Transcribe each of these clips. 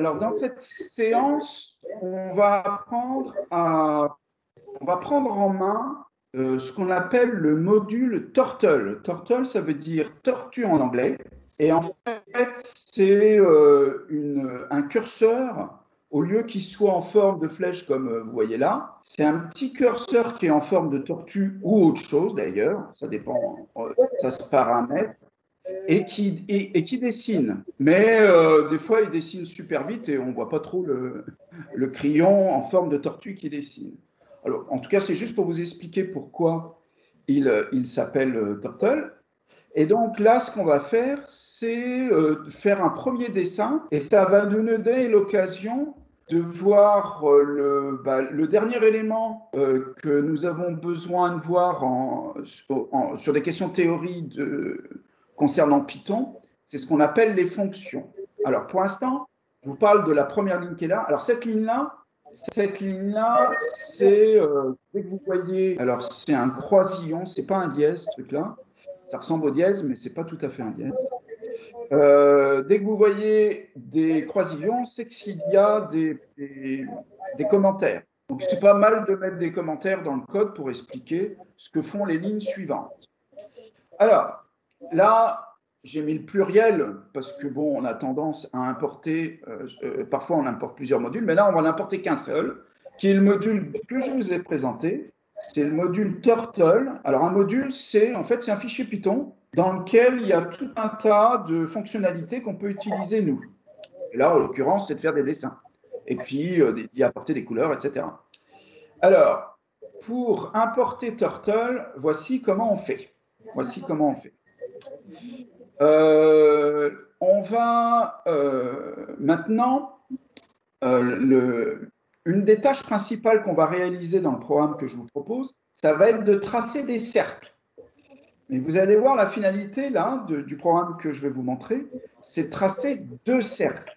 Alors, dans cette séance, on va prendre en main ce qu'on appelle le module Turtle. Turtle, ça veut dire tortue en anglais. Et en fait, c'est un curseur, au lieu qu'il soit en forme de flèche comme vous voyez là, c'est un petit curseur qui est en forme de tortue ou autre chose d'ailleurs, ça dépend, ça se paramètre, et qui dessine. Mais des fois, il dessine super vite et on ne voit pas trop le crayon en forme de tortue qui dessine. Alors, en tout cas, c'est juste pour vous expliquer pourquoi il s'appelle Turtle. Et donc là, ce qu'on va faire, c'est faire un premier dessin et ça va nous donner l'occasion de voir le dernier élément que nous avons besoin de voir sur des questions théoriques concernant Python, c'est ce qu'on appelle les fonctions. Alors pour l'instant, je vous parle de la première ligne qui est là. Alors cette ligne-là, c'est dès que vous voyez, alors c'est un croisillon, c'est pas un dièse ce truc-là. Ça ressemble au dièse, mais c'est pas tout à fait un dièse. Dès que vous voyez des croisillons, c'est qu'il y a des commentaires. Donc c'est pas mal de mettre des commentaires dans le code pour expliquer ce que font les lignes suivantes. Alors, là, j'ai mis le pluriel parce que bon, on a tendance à importer, parfois on importe plusieurs modules, mais là on va n'importer qu'un seul, qui est le module que je vous ai présenté. C'est le module Turtle. Alors un module, c'est un fichier Python dans lequel il y a tout un tas de fonctionnalités qu'on peut utiliser nous. Et là, en l'occurrence, c'est de faire des dessins. Et puis d'y apporter des couleurs, etc. Alors, pour importer Turtle, voici comment on fait. Voici comment on fait. On va maintenant, une des tâches principales qu'on va réaliser dans le programme que je vous propose, ça va être de tracer des cercles. Et vous allez voir la finalité là du programme que je vais vous montrer, c'est tracer 2 cercles.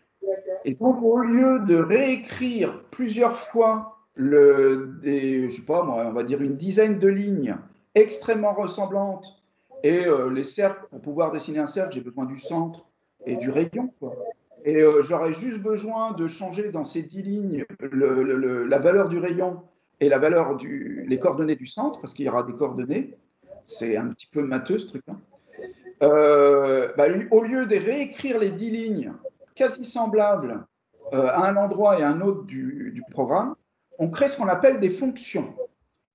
Et donc au lieu de réécrire plusieurs fois je sais pas moi, on va dire une dizaine de lignes extrêmement ressemblantes, et les cercles, pour pouvoir dessiner un cercle, j'ai besoin du centre et du rayon, quoi. Et j'aurais juste besoin de changer dans ces 10 lignes la valeur du rayon et la valeur les coordonnées du centre, parce qu'il y aura des coordonnées. C'est un petit peu matheux ce truc-là. Au lieu de réécrire les 10 lignes quasi semblables à un endroit et à un autre du programme, on crée ce qu'on appelle des fonctions.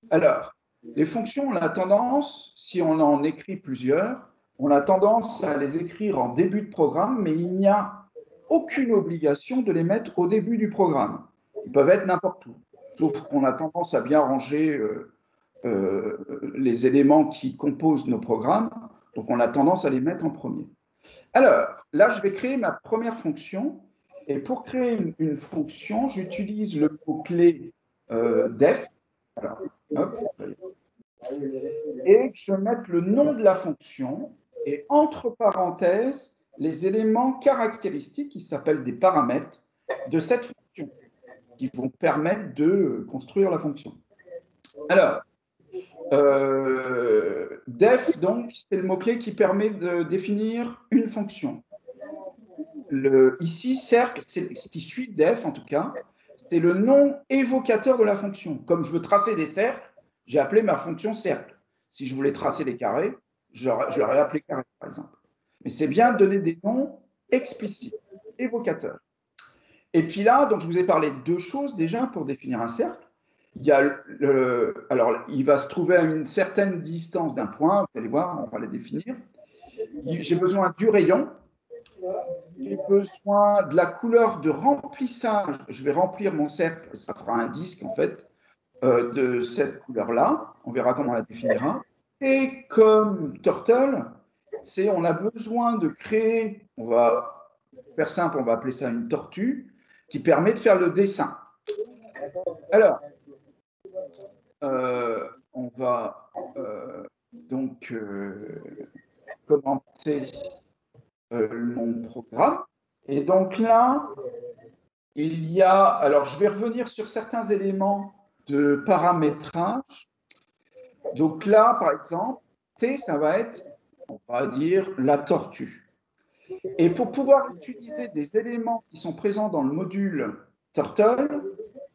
Alors, les fonctions, on a tendance, si on en écrit plusieurs, on a tendance à les écrire en début de programme, mais il n'y a aucune obligation de les mettre au début du programme. Ils peuvent être n'importe où, sauf qu'on a tendance à bien ranger les éléments qui composent nos programmes, donc on a tendance à les mettre en premier. Alors, là, je vais créer ma première fonction, et pour créer une fonction, j'utilise le mot-clé def. Alors, hop, et je vais mettre le nom de la fonction et entre parenthèses les éléments caractéristiques qui s'appellent des paramètres de cette fonction qui vont permettre de construire la fonction. Alors, def, donc, c'est le mot-clé qui permet de définir une fonction. Ici, cercle, c'est ce qui suit def en tout cas, c'est le nom évocateur de la fonction. Comme je veux tracer des cercles, j'ai appelé ma fonction cercle. Si je voulais tracer des carrés, je l'aurais appelé carré, par exemple. Mais c'est bien de donner des noms explicites, évocateurs. Et puis là, donc je vous ai parlé de 2 choses déjà pour définir un cercle. Il y a alors, il va se trouver à une certaine distance d'un point, vous allez voir, on va les définir. J'ai besoin du rayon, j'ai besoin de la couleur de remplissage. Je vais remplir mon cercle, ça fera un disque en fait, de cette couleur-là. On verra comment on la définira. Et comme Turtle, on a besoin de créer, on va faire simple, on va appeler ça une tortue, qui permet de faire le dessin. Alors, on va donc commencer mon programme. Et donc là, il y a, alors je vais revenir sur certains éléments de paramétrage. Donc là, par exemple, T, ça va être, on va dire, la tortue. Et pour pouvoir utiliser des éléments qui sont présents dans le module Turtle,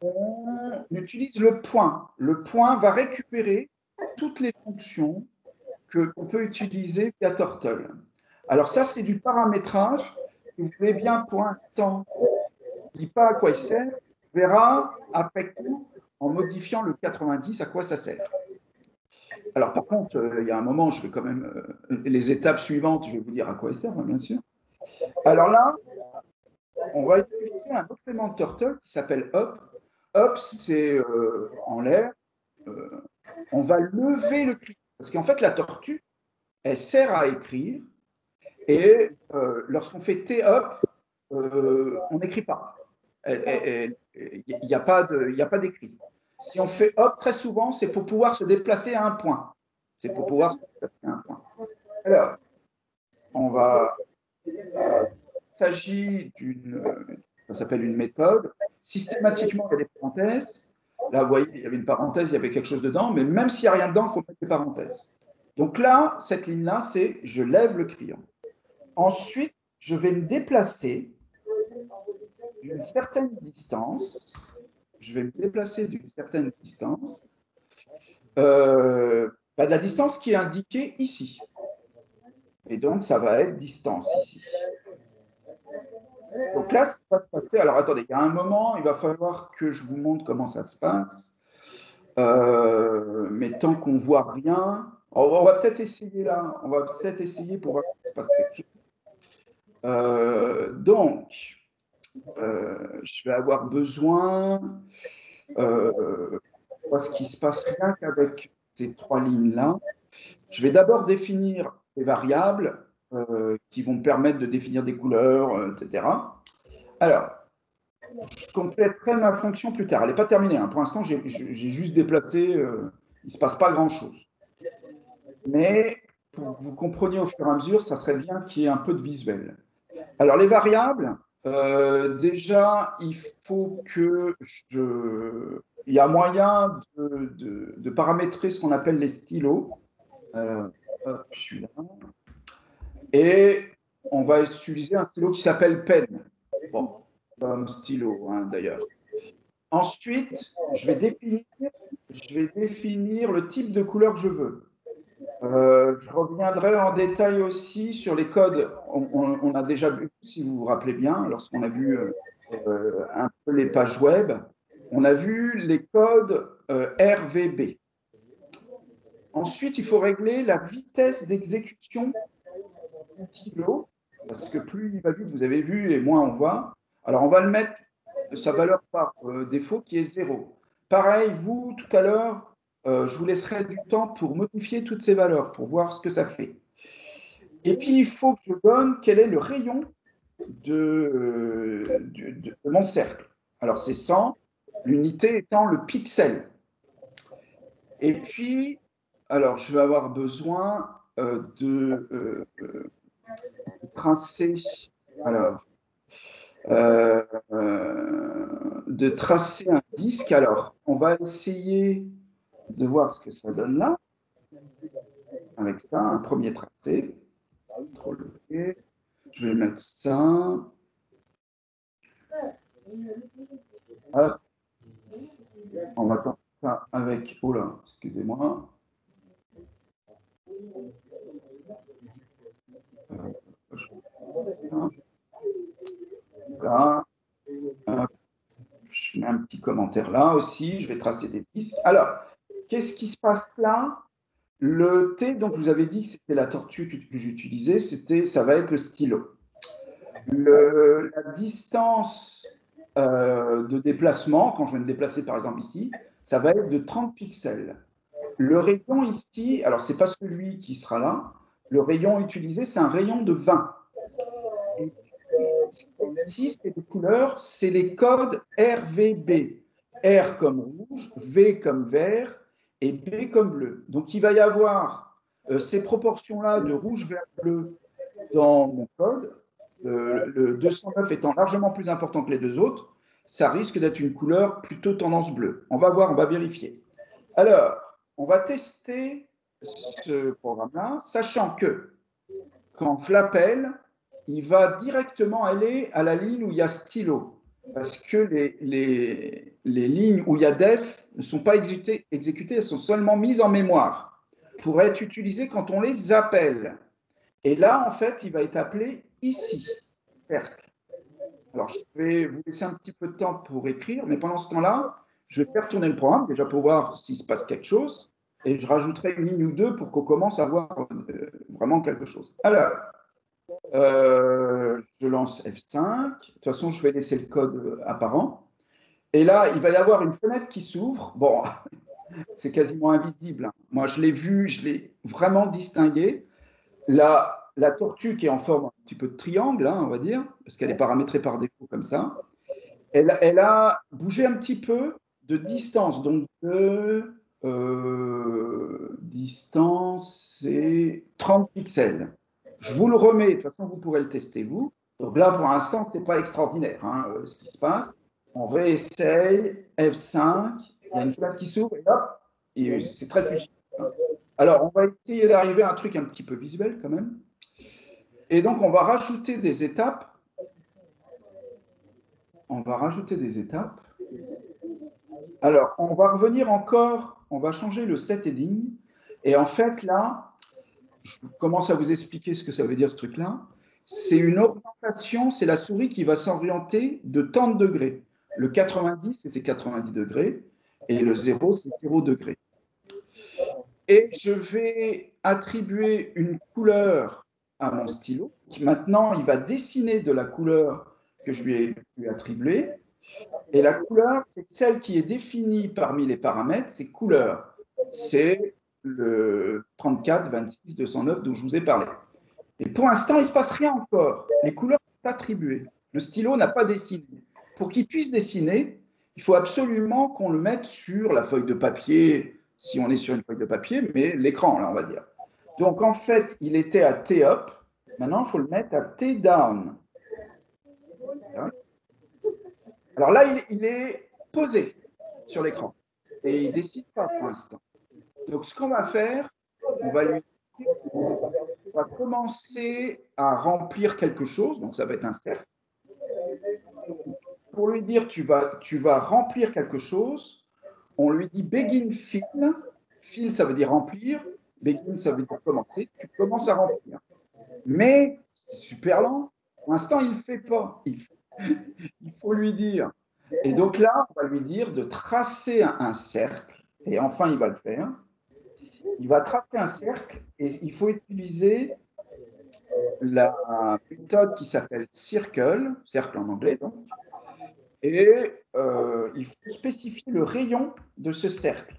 on utilise le point. Le point va récupérer toutes les fonctions qu'on peut utiliser via Turtle. Alors ça, c'est du paramétrage. Si vous voulez bien, pour l'instant, je ne dis pas à quoi il sert. On verra après coup, en modifiant le 90, à quoi ça sert. Alors par contre, il y a un moment, je vais quand même, les étapes suivantes, je vais vous dire à quoi il sert, bien sûr. Alors là, on va utiliser un autre élément de Turtle qui s'appelle Up. Up, c'est en l'air. On va lever le cri. Parce qu'en fait, la tortue, elle sert à écrire. Et lorsqu'on fait T-up, on n'écrit pas. Il n'y a pas d'écrit. Si on fait up, très souvent, c'est pour pouvoir se déplacer à un point. C'est pour pouvoir se déplacer à un point. Alors, il s'agit ça s'appelle une méthode. Systématiquement, il y a des parenthèses. Là, vous voyez, il y avait une parenthèse, il y avait quelque chose dedans, mais même s'il n'y a rien dedans, il faut mettre des parenthèses. Donc là, cette ligne-là, c'est je lève le crayon. Ensuite, je vais me déplacer d'une certaine distance. Je vais me déplacer d'une certaine distance. De la distance qui est indiquée ici. Et donc, ça va être distance ici. Donc là, ce qui va se passer, alors attendez, il y a un moment, il va falloir que je vous montre comment ça se passe. Mais tant qu'on ne voit rien, on va peut-être essayer là, on va peut-être essayer pour voir ce qui se passe quelque chose. Donc, je vais avoir besoin, ce qui se passe rien qu'avec ces trois lignes-là. Je vais d'abord définir des variables qui vont me permettre de définir des couleurs, etc. Alors, je compléterai ma fonction plus tard. Elle n'est pas terminée. Hein. Pour l'instant, j'ai juste déplacé. Il ne se passe pas grand-chose. Mais pour que vous compreniez au fur et à mesure, ça serait bien qu'il y ait un peu de visuel. Alors, les variables, déjà, il faut que il y a moyen de paramétrer ce qu'on appelle les stylos. Hop, je suis là. Et on va utiliser un stylo qui s'appelle Pen. Bon, comme stylo, hein, d'ailleurs. Ensuite, je vais définir le type de couleur que je veux. Je reviendrai en détail aussi sur les codes. On a déjà vu, si vous vous rappelez bien, lorsqu'on a vu un peu les pages web, on a vu les codes RVB. Ensuite, il faut régler la vitesse d'exécution du stylo, parce que plus il va vite, vous avez vu, et moins on voit. Alors, on va le mettre sa valeur par défaut qui est 0. Pareil, vous, tout à l'heure, je vous laisserai du temps pour modifier toutes ces valeurs, pour voir ce que ça fait. Et puis, il faut que je donne quel est le rayon de mon cercle. Alors, c'est 100, l'unité étant le pixel. Et puis, alors, je vais avoir besoin de tracer, alors, de tracer un disque. Alors, on va essayer de voir ce que ça donne là. Avec ça, un premier tracé. Je vais mettre ça. Hop. On va tenter ça avec. Oh là, excusez-moi. Là. Je mets un petit commentaire là aussi. Je vais tracer des disques. Alors, qu'est-ce qui se passe là? Le T, donc je vous avais dit que c'était la tortue que j'utilisais, ça va être le stylo. La distance de déplacement, quand je vais me déplacer par exemple ici, ça va être de 30 pixels. Le rayon ici, alors c'est pas celui qui sera là, le rayon utilisé, c'est un rayon de 20. Et ici, c'est les couleurs, c'est les codes RVB. R comme rouge, V comme vert et B comme bleu. Donc il va y avoir ces proportions-là de rouge, vert, bleu dans mon code. Le 209 étant largement plus important que les deux autres, ça risque d'être une couleur plutôt tendance bleue. On va voir, on va vérifier. Alors, on va tester ce programme-là, sachant que quand je l'appelle, il va directement aller à la ligne où il y a stylo. Parce que les lignes où il y a def ne sont pas exécutées, elles sont seulement mises en mémoire pour être utilisées quand on les appelle. Et là, en fait, il va être appelé ici, cercle. Alors, je vais vous laisser un petit peu de temps pour écrire, mais pendant ce temps-là, je vais faire tourner le programme, déjà pour voir s'il se passe quelque chose, et je rajouterai une ligne ou deux pour qu'on commence à voir vraiment quelque chose. Alors, je lance F5. De toute façon, je vais laisser le code apparent. Et là, il va y avoir une fenêtre qui s'ouvre. Bon, c'est quasiment invisible. Moi, je l'ai vu, je l'ai vraiment distingué. La tortue qui est en forme un petit peu de triangle, hein, on va dire, parce qu'elle est paramétrée par défaut comme ça, elle a bougé un petit peu de distance. Donc, distance, c'est 30 pixels. Je vous le remets, de toute façon, vous pourrez le tester, vous. Donc là, pour l'instant, ce n'est pas extraordinaire hein, ce qui se passe. On réessaye, F5, il y a une fenêtre qui s'ouvre et hop, c'est très fugit. Alors, on va essayer d'arriver à un truc un petit peu visuel quand même. Et donc, on va rajouter des étapes. On va rajouter des étapes. Alors, on va revenir encore, on va changer le set heading. Et en fait, là, je commence à vous expliquer ce que ça veut dire ce truc-là. C'est une orientation, c'est la souris qui va s'orienter de tant de degrés. Le 90, c'était 90 degrés, et le 0, c'est 0 degrés. Et je vais attribuer une couleur à mon stylo, qui maintenant, il va dessiner de la couleur que je lui ai attribuée. Et la couleur, c'est celle qui est définie parmi les paramètres, c'est couleur. C'est le 34, 26, 209 dont je vous ai parlé. Et pour l'instant, il ne se passe rien encore. Les couleurs sont attribuées. Le stylo n'a pas dessiné. Pour qu'il puisse dessiner, il faut absolument qu'on le mette sur la feuille de papier, si on est sur une feuille de papier, mais l'écran, là, on va dire. Donc, en fait, il était à T-up. Maintenant, il faut le mettre à T-down. Alors là, il est posé sur l'écran et il ne décide pas pour l'instant. Donc, ce qu'on va faire, on va commencer à remplir quelque chose. Donc, ça va être un cercle. Pour lui dire tu vas remplir quelque chose, on lui dit begin fill. Fill, ça veut dire remplir. Begin, ça veut dire commencer. Tu commences à remplir. Mais c'est super lent. Pour l'instant, il ne fait pas. Il faut lui dire. Et donc là, on va lui dire de tracer un cercle. Et enfin, il va le faire. Il va tracer un cercle et il faut utiliser la méthode qui s'appelle circle, cercle en anglais donc. Et il faut spécifier le rayon de ce cercle.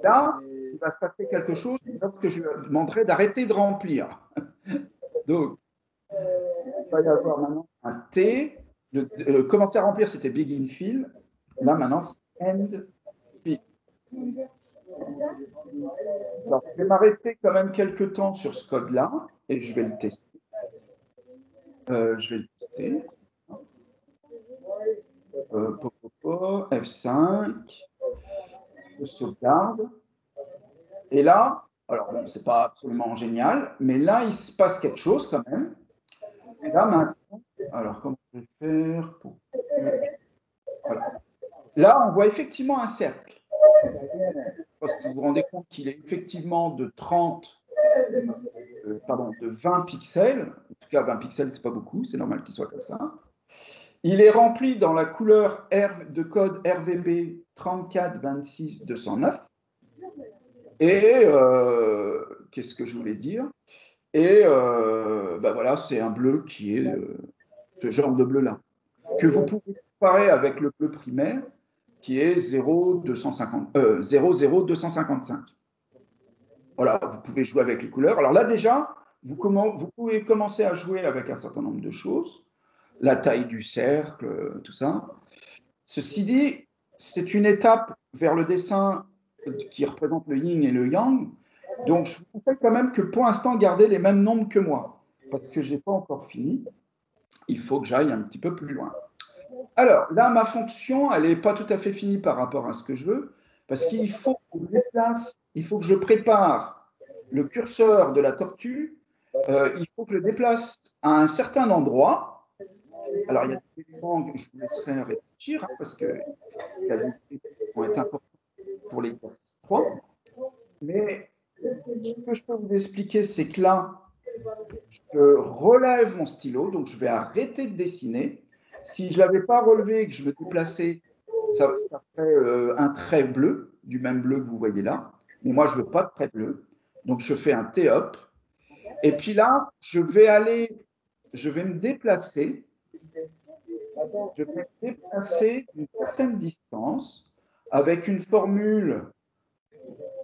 Là, il va se passer quelque chose lorsque je lui demanderai d'arrêter de remplir. Donc, il va y avoir maintenant un T. Commencer à remplir, c'était begin fill. Là, maintenant, c'est end fill. Alors, je vais m'arrêter quand même quelques temps sur ce code-là et je vais le tester. F5, je sauvegarde. Et là, alors bon, c'est pas absolument génial, mais là, il se passe quelque chose quand même. Et là, maintenant, alors comment je vais faire pour... Voilà. Là, on voit effectivement un cercle. Parce que vous vous rendez compte qu'il est effectivement de 20 pixels. En tout cas, 20 pixels, c'est pas beaucoup, c'est normal qu'il soit comme ça. Il est rempli dans la couleur de code RVB 3426-209. Et qu'est-ce que je voulais dire? Et ben voilà, c'est un bleu qui est ce genre de bleu-là, que vous pouvez comparer avec le bleu primaire, qui est 00255. Voilà, vous pouvez jouer avec les couleurs. Alors là, déjà, vous pouvez commencer à jouer avec un certain nombre de choses, la taille du cercle, tout ça. Ceci dit, c'est une étape vers le dessin qui représente le yin et le yang. Donc, je vous conseille quand même que pour l'instant, gardez les mêmes nombres que moi, parce que je n'ai pas encore fini. Il faut que j'aille un petit peu plus loin. Alors, là, ma fonction, elle n'est pas tout à fait finie par rapport à ce que je veux, parce qu'il faut que je prépare le curseur de la tortue il faut que je le déplace à un certain endroit. Alors, il y a des éléments que je vous laisserai réfléchir, hein, parce qu'il y a des éléments qui vont être importants pour l'exercice 3. Mais ce que je peux vous expliquer, c'est que là, je relève mon stylo, donc je vais arrêter de dessiner. Si je ne l'avais pas relevé et que je me déplaçais, ça ferait un trait bleu, du même bleu que vous voyez là. Mais moi, je ne veux pas de trait bleu. Donc, je fais un T-up. Et puis là, je vais me déplacer. Je vais me déplacer d'une certaine distance avec une formule.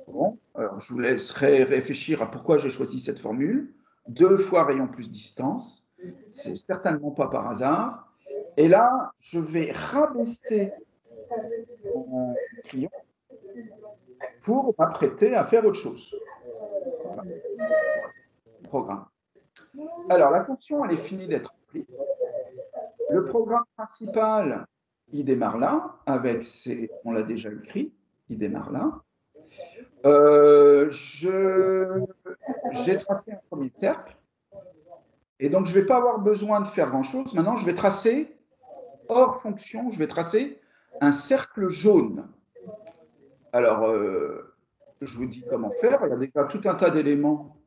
Bon, alors je vous laisserai réfléchir à pourquoi j'ai choisi cette formule. 2 fois rayon plus distance. C'est certainement pas par hasard. Et là, je vais rabaisser mon crayon pour m'apprêter à faire autre chose. Voilà. Programme. Alors, la fonction, elle est finie d'être remplie. Le programme principal, il démarre là, avec on l'a déjà écrit, il démarre là. J'ai tracé un premier cercle, et donc je ne vais pas avoir besoin de faire grand-chose. Maintenant, je vais tracer, hors fonction, je vais tracer un cercle jaune. Alors, je vous dis comment faire. Il y a déjà tout un tas d'éléments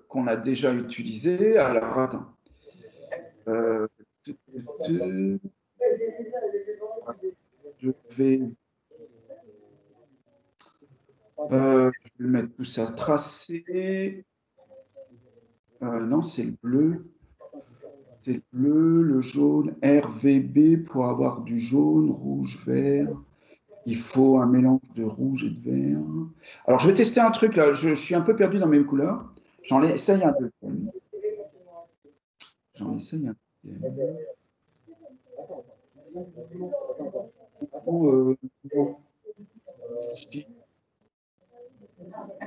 qu'on a déjà utilisés. Alors, attends. Je vais mettre tout ça tracé. Non, c'est le bleu. C'est le bleu, le jaune, RVB pour avoir du jaune, rouge, vert. Il faut un mélange de rouge et de vert. Alors, je vais tester un truc là. Je suis un peu perdu dans mes couleurs. J'en essaye un deuxième.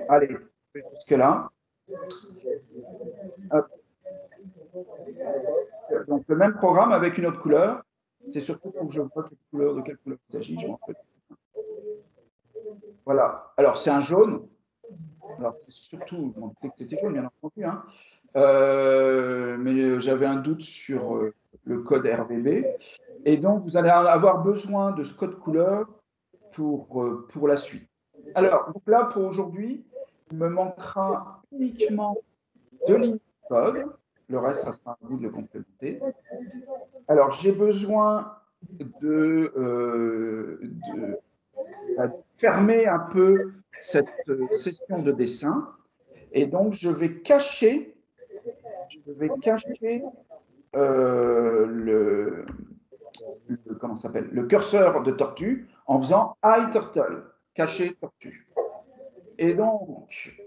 Allez, jusque-là. Donc, le même programme avec une autre couleur. C'est surtout pour que je vois de quelle couleur il s'agit. Voilà. Alors, c'est un jaune. Alors, c'est surtout, bon, que c'était jaune, bien entendu, hein. Mais j'avais un doute sur le code RVB. Et donc, vous allez avoir besoin de ce code couleur pour la suite. Alors, donc là, pour aujourd'hui, il me manquera uniquement 2 lignes de code. Le reste, ça sera à vous de le compléter. Alors, j'ai besoin de fermer un peu cette session de dessin. Et donc, je vais cacher comment s'appelle, le curseur de tortue en faisant iTurtle, cacher tortue. Et donc,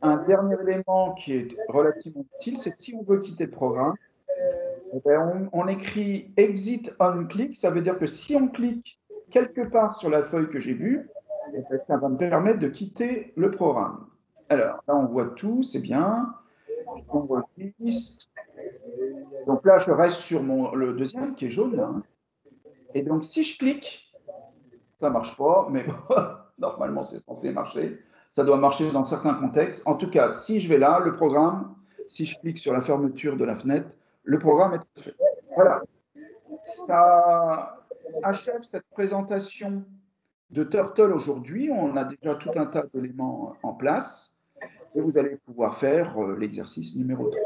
un dernier élément qui est relativement utile, c'est si on veut quitter le programme, on écrit exit on click, ça veut dire que si on clique quelque part sur la feuille que j'ai vue, ça va me permettre de quitter le programme. Alors, là, on voit tout, c'est bien. On voit liste. Donc là, je reste sur le deuxième qui est jaune. Là, hein. Et donc, si je clique, ça ne marche pas, mais normalement, c'est censé marcher. Ça doit marcher dans certains contextes. En tout cas, si je vais là, le programme, si je clique sur la fermeture de la fenêtre, le programme est fait. Voilà. Ça achève cette présentation de Turtle aujourd'hui. On a déjà tout un tas d'éléments en place. Et vous allez pouvoir faire l'exercice numéro 3.